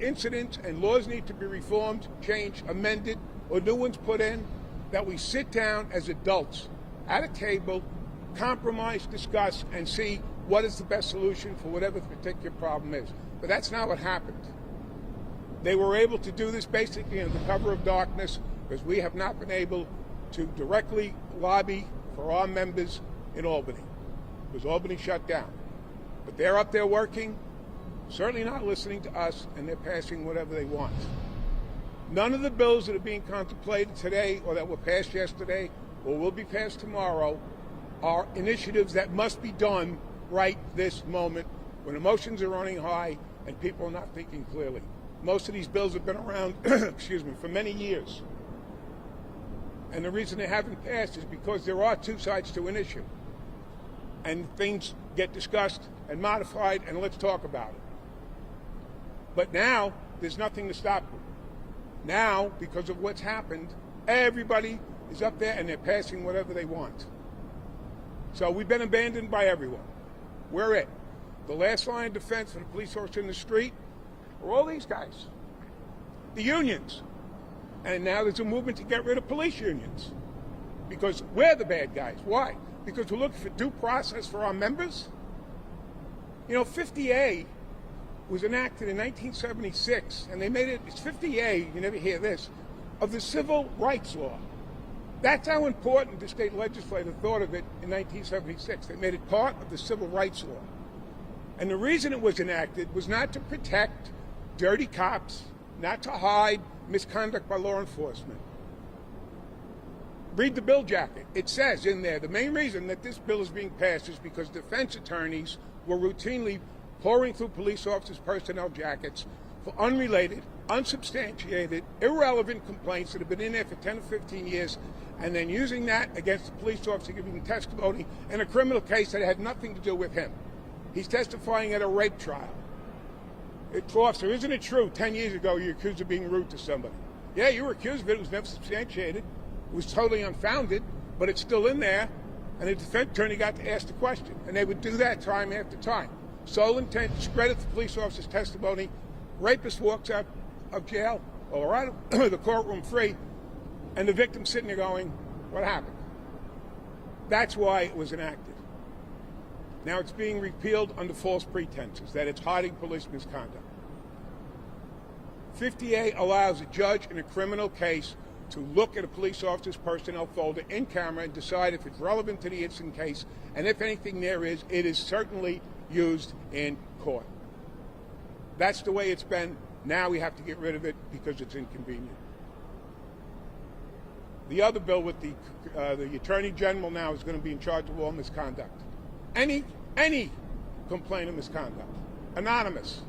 incidents and laws need to be reformed, changed, amended, or new ones put in, that we sit down as adults at a table, compromise, discuss, and see what is the best solution for whatever the particular problem is. But that's not what happened. They were able to do this basically under the cover of darkness because we have not been able to directly lobby for our members in Albany, because Albany shut down. But they're up there working, certainly not listening to us, and they're passing whatever they want. None of the bills that are being contemplated today or that were passed yesterday or will be passed tomorrow are initiatives that must be done right this moment when emotions are running high and people are not thinking clearly. Most of these bills have been around for many years. And the reason they haven't passed is because there are two sides to an issue. And things get discussed and modified, and let's talk about it. But now, there's nothing to stop them. Now, because of what's happened, everybody is up there and they're passing whatever they want. So we've been abandoned by everyone. We're it. The last line of defense for the police officer in the street are all these guys, the unions. And now there's a movement to get rid of police unions because we're the bad guys. Why? Because we're looking for due process for our members. You know, 50A was enacted in 1976, and they made it, it's 50A, you never hear this, of the Civil Rights Law. That's how important the state legislature thought of it in 1976. They made it part of the Civil Rights Law. And the reason it was enacted was not to protect dirty cops, not to hide misconduct by law enforcement. Read the bill jacket. It says in there, the main reason that this bill is being passed is because defense attorneys were routinely pouring through police officers' personnel jackets for unrelated, unsubstantiated, irrelevant complaints that have been in there for 10 or 15 years, and then using that against the police officer giving testimony in a criminal case that had nothing to do with him. He's testifying at a rape trial. Officer, isn't it true 10 years ago you were accused of being rude to somebody? Yeah, you were accused of it. It was never substantiated. It was totally unfounded, but it's still in there, and the defense attorney got to ask the question. And they would do that time after time. Sole intent to discredit the police officer's testimony. Rapist walks out of jail, or out of the courtroom free, and the victim's sitting there going, what happened? That's why it was enacted. Now it's being repealed under false pretenses, that it's hiding police misconduct. 50A allows a judge in a criminal case to look at a police officer's personnel folder in camera and decide if it's relevant to the incident case, and if anything there is, it is certainly used in court. That's the way it's been. Now we have to get rid of it because it's inconvenient. The other bill with the Attorney General now is going to be in charge of all misconduct. Any complaint of misconduct, anonymous.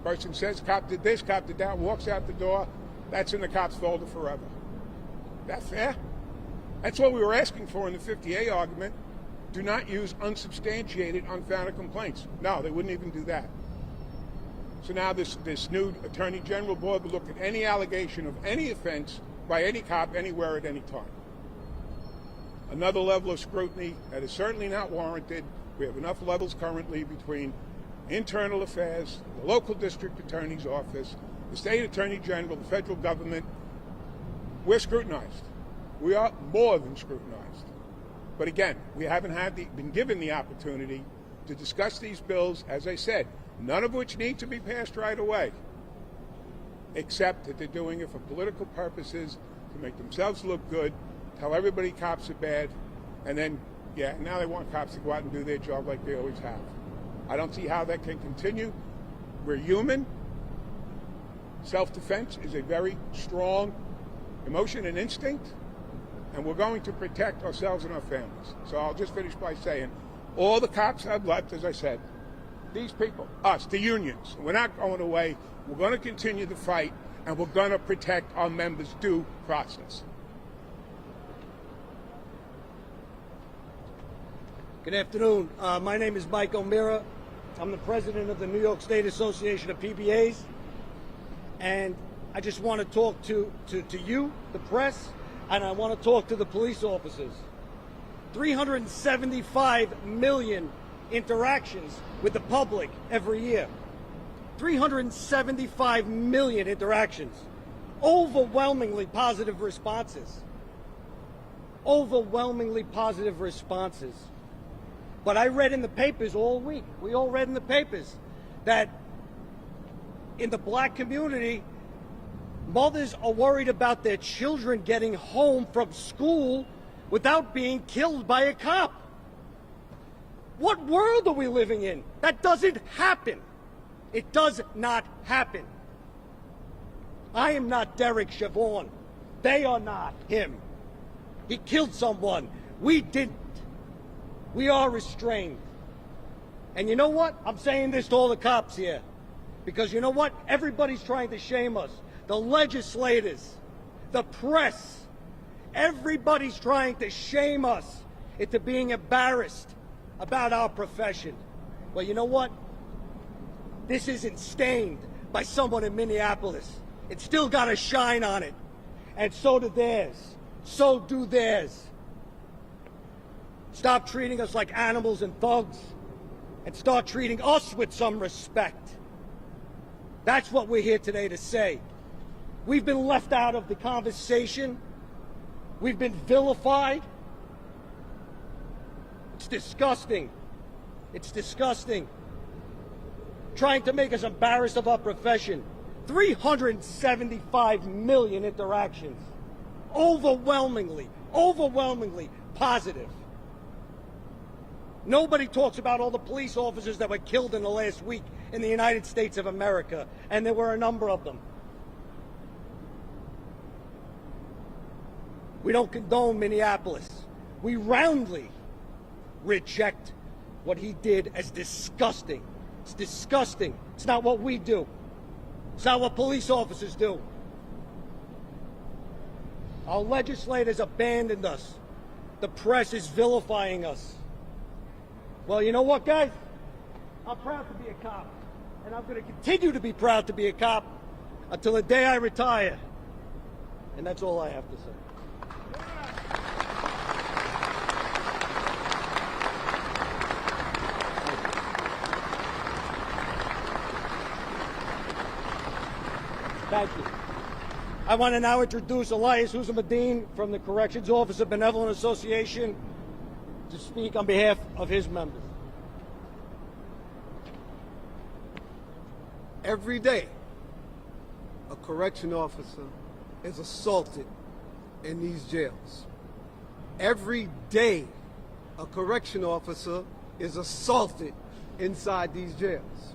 Person says, cop did this, cop did that, walks out the door, that's in the cop's folder forever. That fair? That's what we were asking for in the 50A argument. Do not use unsubstantiated, unfounded complaints. No, they wouldn't even do that. So now this new Attorney General board will look at any allegation of any offense by any cop anywhere at any time. Another level of scrutiny that is certainly not warranted. We have enough levels currently between internal affairs, the local district attorney's office, the state attorney general, the federal government. We're scrutinized. We are more than scrutinized. But again, we haven't been given the opportunity to discuss these bills, as I said, none of which need to be passed right away, except that they're doing it for political purposes, to make themselves look good, tell everybody cops are bad, and then, now they want cops to go out and do their job like they always have. I don't see how that can continue. We're human. Self-defense is a very strong emotion and instinct, and we're going to protect ourselves and our families. So I'll just finish by saying, all the cops have left, as I said, these people, us, the unions, we're not going away. We're going to continue the fight, and we're going to protect our members' due process. Good afternoon. My name is Mike O'Meara. I'm the president of the New York State Association of PBAs. And I just want to talk to you, the press, and I want to talk to the police officers. 375 million interactions with the public every year. 375 million interactions, overwhelmingly positive responses. Overwhelmingly positive responses. But I read in the papers all week, we all read in the papers, that in the black community, mothers are worried about their children getting home from school without being killed by a cop. What world are we living in? That doesn't happen. It does not happen. I am not Derek Chauvin. They are not him. He killed someone. We didn't. We are restrained. And you know what? I'm saying this to all the cops here. Because you know what? Everybody's trying to shame us. The legislators, the press, everybody's trying to shame us into being embarrassed about our profession. Well, you know what? This isn't stained by someone in Minneapolis. It's still got a shine on it. And so do theirs. So do theirs. Stop treating us like animals and thugs and start treating us with some respect. That's what we're here today to say. We've been left out of the conversation. We've been vilified. It's disgusting. It's disgusting. Trying to make us embarrassed of our profession. 375 million interactions. Overwhelmingly positive. Nobody talks about all the police officers that were killed in the last week in the United States of America, and there were a number of them. We don't condone Minneapolis. We roundly reject what he did as disgusting. It's disgusting. It's not what we do. It's not what police officers do. Our legislators abandoned us. The press is vilifying us. Well, you know what, guys? I'm proud to be a cop. And I'm going to continue to be proud to be a cop until the day I retire. And that's all I have to say. Thank you. I want to now introduce Elias Housamadine from the Corrections Officer Benevolent Association to speak on behalf of his members. Every day, a correction officer is assaulted in these jails. Every day, a correction officer is assaulted inside these jails.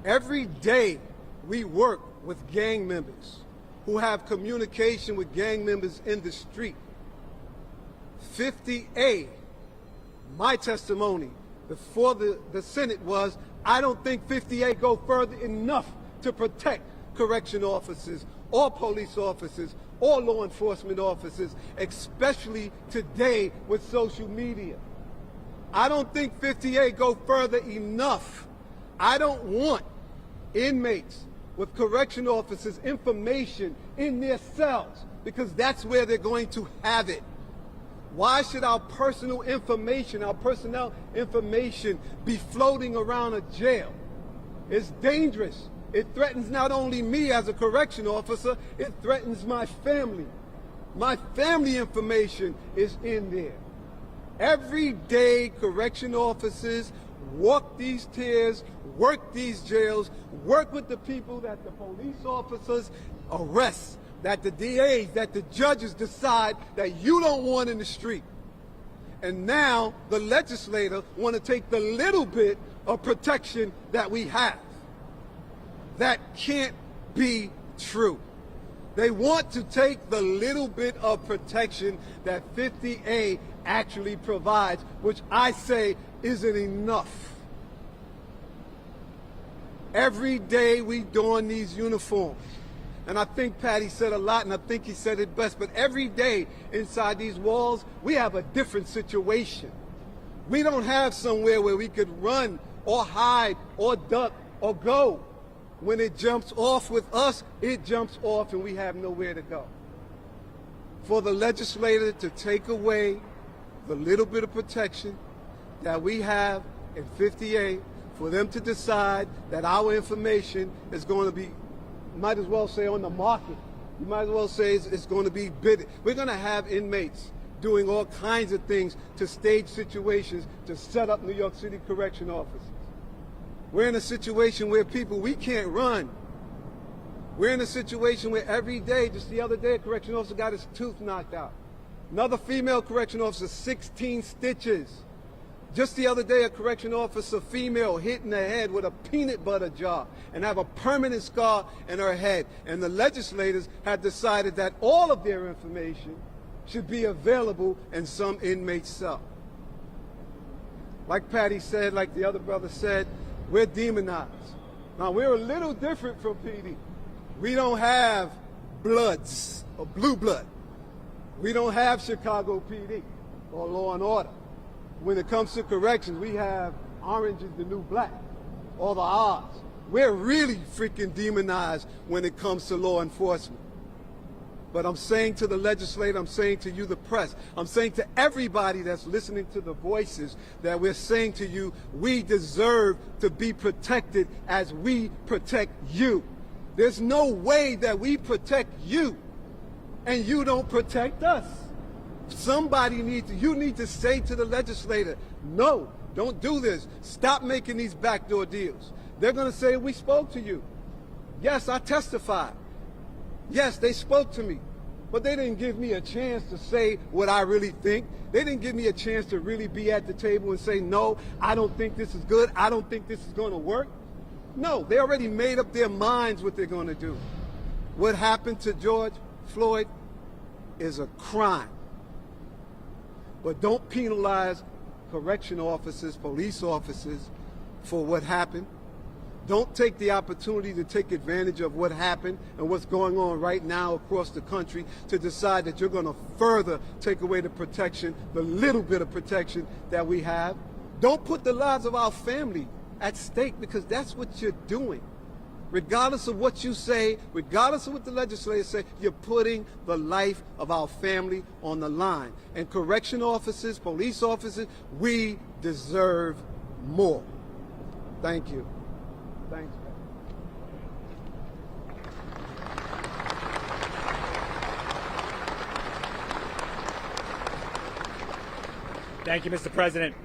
Every day, we work with gang members who have communication with gang members in the street. 50A, my testimony before the Senate was, I don't think 50A go further enough to protect correction officers or police officers or law enforcement officers, especially today with social media. I don't think 50A go further enough. I don't want inmates with correction officers' information in their cells because that's where they're going to have it. Why should our personal information, our personnel information be floating around a jail? It's dangerous. It threatens not only me as a correction officer, it threatens my family. My family information is in there. Every day, correction officers walk these tiers, work these jails, work with the people that the police officers arrest, that the DAs, that the judges decide that you don't want in the street. And now the legislator want to take the little bit of protection that we have. That can't be true. They want to take the little bit of protection that 50A actually provides, which I say isn't enough. Every day we don these uniforms. And I think Patty said a lot, and I think he said it best, but every day inside these walls, we have a different situation. We don't have somewhere where we could run or hide or duck or go. When it jumps off with us, it jumps off and we have nowhere to go. For the legislator to take away the little bit of protection that we have in 50A, for them to decide that our information is going to be, might as well say, on the market. You might as well say it's going to be bid. We're going to have inmates doing all kinds of things to stage situations to set up New York City correction officers. We're in a situation where people, we can't run. We're in a situation where every day, just the other day, a correction officer got his tooth knocked out. Another female correction officer, 16 stitches. Just the other day, a correction officer, female, hit in the head with a peanut butter jar and have a permanent scar in her head. And the legislators had decided that all of their information should be available in some inmate's cell. Like Patty said, like the other brother said, we're demonized. Now, we're a little different from PD. We don't have Bloods or Blue Blood. We don't have Chicago PD or Law and Order. When it comes to corrections, we have Orange is the New Black, or the odds. We're really freaking demonized when it comes to law enforcement. But I'm saying to the legislator, I'm saying to you, the press, I'm saying to everybody that's listening to the voices, that we're saying to you, we deserve to be protected as we protect you. There's no way that we protect you and you don't protect us. Somebody you need to say to the legislator, no, don't do this. Stop making these backdoor deals. They're going to say, we spoke to you. Yes, I testified. Yes, they spoke to me. But they didn't give me a chance to say what I really think. They didn't give me a chance to really be at the table and say, no, I don't think this is good. I don't think this is going to work. No, they already made up their minds what they're going to do. What happened to George Floyd is a crime. But don't penalize correction officers, police officers for what happened. Don't take the opportunity to take advantage of what happened and what's going on right now across the country to decide that you're going to further take away the protection, the little bit of protection that we have. Don't put the lives of our family at stake, because that's what you're doing. Regardless of what you say, regardless of what the legislators say, you're putting the life of our family on the line. And correction officers, police officers, we deserve more. Thank you. Thanks. Thank you, Mr. President.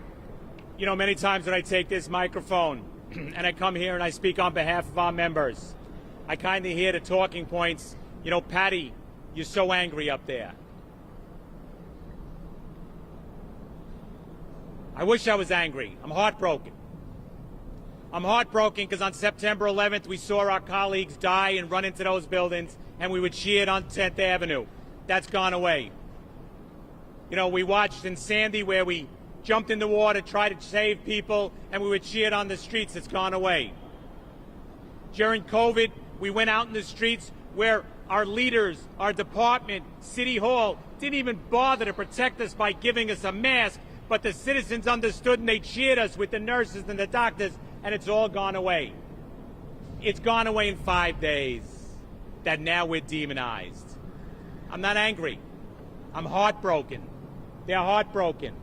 You know, many times when I take this microphone and I come here and I speak on behalf of our members, I kind of hear the talking points. You know, Patty, you're so angry up there. I wish I was angry. I'm heartbroken. I'm heartbroken because on September 11th, we saw our colleagues die and run into those buildings, and we were cheered on 10th Avenue. That's gone away. You know, we watched in Sandy where we jumped in the water, tried to save people, and we were cheered on the streets. It's gone away. During COVID, we went out in the streets where our leaders, our department, City Hall, didn't even bother to protect us by giving us a mask, but the citizens understood and they cheered us with the nurses and the doctors, and it's all gone away. It's gone away in 5 days that now we're demonized. I'm not angry. I'm heartbroken. They're heartbroken.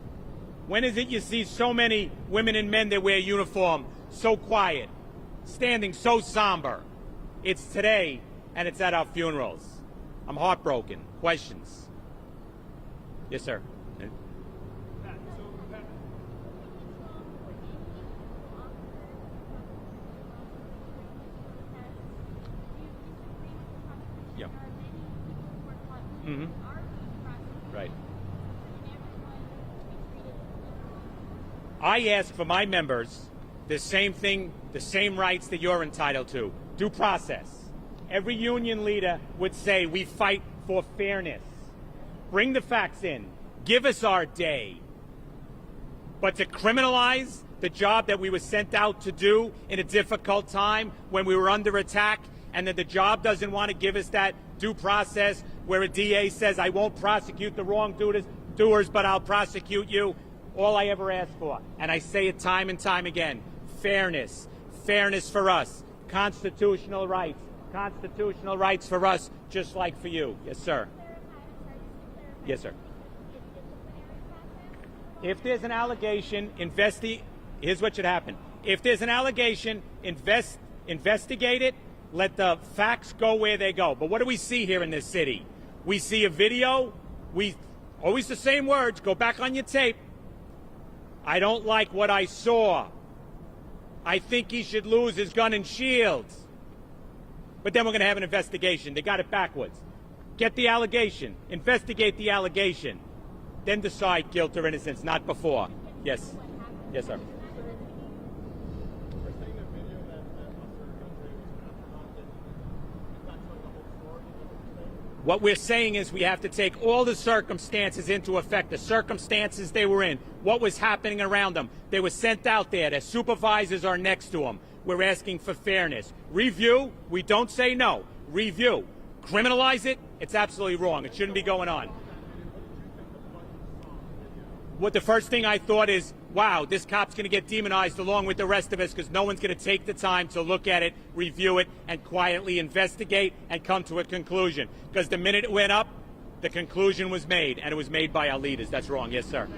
When is it you see so many women and men that wear uniform, so quiet, standing so somber? It's today, and it's at our funerals. I'm heartbroken. Questions? Yes, sir. Yeah. Mm-hmm. Right. I ask for my members the same thing, the same rights that you're entitled to. Due process. Every union leader would say we fight for fairness. Bring the facts in. Give us our day. But to criminalize the job that we were sent out to do in a difficult time when we were under attack, and that the job doesn't want to give us that due process where a DA says, I won't prosecute the wrongdoers, but I'll prosecute you. All I ever ask for, and I say it time and time again, fairness. Fairness for us. Constitutional rights for us, just like for you. Yes, sir. Yes, sir. If there's an allegation, here's what should happen. If there's an allegation, investigate it. Let the facts go where they go. But what do we see here in this city? We see a video. We always the same words. Go back on your tape. I don't like what I saw. I think he should lose his gun and shields. But then we're going to have an investigation. They got it backwards. Get the allegation. Investigate the allegation. Then decide guilt or innocence, not before. Yes. Yes, sir. What we're saying is we have to take all the circumstances into effect, the circumstances they were in, what was happening around them. They were sent out there. Their supervisors are next to them. We're asking for fairness. Review, we don't say no. Review. Criminalize it, it's absolutely wrong. It shouldn't be going on. What the first thing I thought is, wow, this cop's going to get demonized along with the rest of us because no one's going to take the time to look at it, review it, and quietly investigate and come to a conclusion. Because the minute it went up, the conclusion was made, and it was made by our leaders. That's wrong. Yes, sir.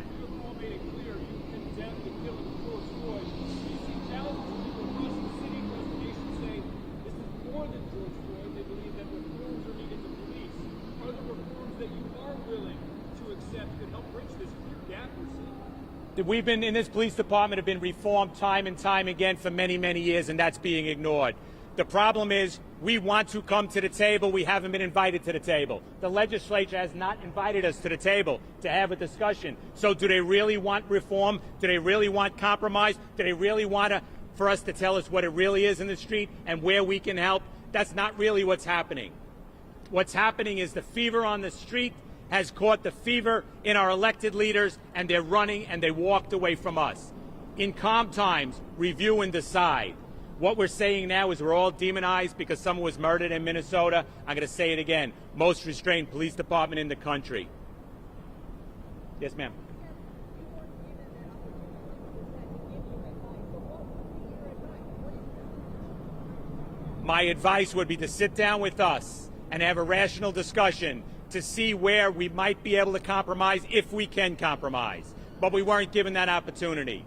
We've been in this police department have been reformed time and time again for many, many years, and that's being ignored. The problem is we want to come to the table. We haven't been invited to the table. The legislature has not invited us to the table to have a discussion. So do they really want reform? Do they really want compromise? Do they really want for us to tell us what it really is in the street and where we can help? That's not really what's happening. What's happening is the fever on the street has caught the fever in our elected leaders, and they're running, and they walked away from us. In calm times, review and decide. What we're saying now is we're all demonized because someone was murdered in Minnesota. I'm going to say it again. Most restrained police department in the country. Yes, ma'am. My advice would be to sit down with us and have a rational discussion to see where we might be able to compromise, if we can compromise. But we weren't given that opportunity.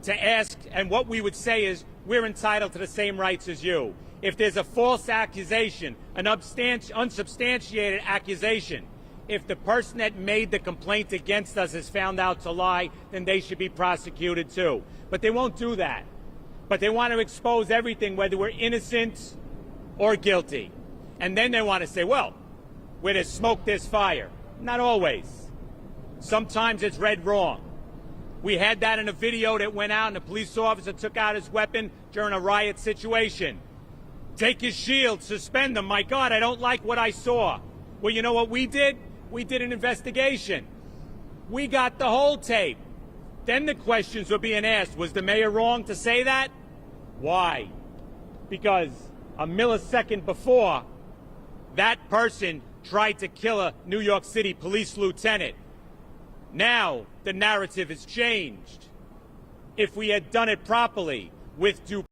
To ask, and what we would say is, we're entitled to the same rights as you. If there's a false accusation, an unsubstantiated accusation, if the person that made the complaint against us is found out to lie, then they should be prosecuted too. But they won't do that. But they want to expose everything, whether we're innocent or guilty. And then they want to say, well, where there's smoke, there's fire. Not always. Sometimes it's read wrong. We had that in a video that went out, and a police officer took out his weapon during a riot situation. Take his shield, suspend him. My God, I don't like what I saw. Well, you know what we did? We did an investigation. We got the whole tape. Then the questions were being asked. Was the mayor wrong to say that? Why? Because a millisecond before, that person tried to kill a New York City police lieutenant. Now the narrative has changed. If we had done it properly with due